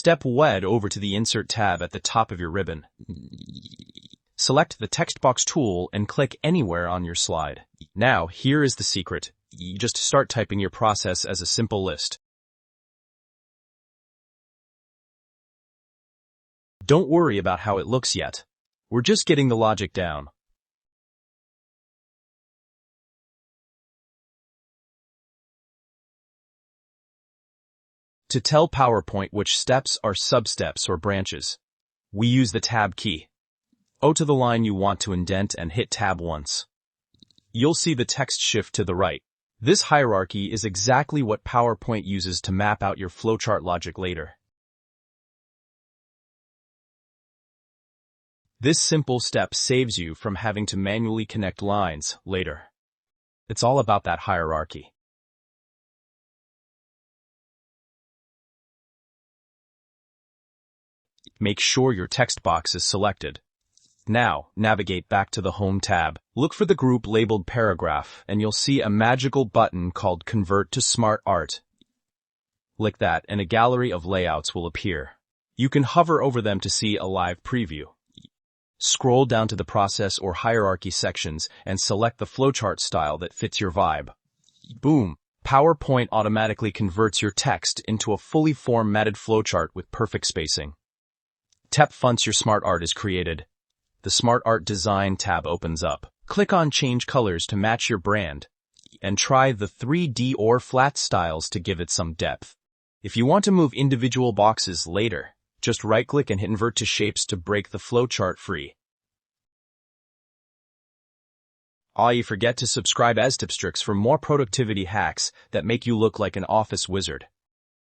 Step wed over to the Insert tab at the top of your ribbon. Select the text box tool and click anywhere on your slide. Now, here is the secret. You just start typing your process as a simple list. Don't worry about how it looks yet. We're just getting the logic down. To tell PowerPoint which steps are substeps or branches, we use the Tab key. Go to the line you want to indent and hit Tab once. You'll see the text shift to the right. This hierarchy is exactly what PowerPoint uses to map out your flowchart logic later. This simple step saves you from having to manually connect lines later. It's all about that hierarchy. Make sure your text box is selected. Now, navigate back to the Home tab. Look for the group labeled Paragraph, and you'll see a magical button called Convert to Smart Art. Click that, and a gallery of layouts will appear. You can hover over them to see a live preview. Scroll down to the Process or Hierarchy sections and select the flowchart style that fits your vibe. Boom! PowerPoint automatically converts your text into a fully formatted flowchart with perfect spacing. Once your Smart Art is created, the Smart Art Design tab opens up. Click on Change Colors to match your brand, and try the 3D or flat styles to give it some depth. If you want to move individual boxes later, just right-click and hit Invert to Shapes to break the flowchart free. You forget to subscribe EZTips&Tricks for more productivity hacks that make you look like an office wizard.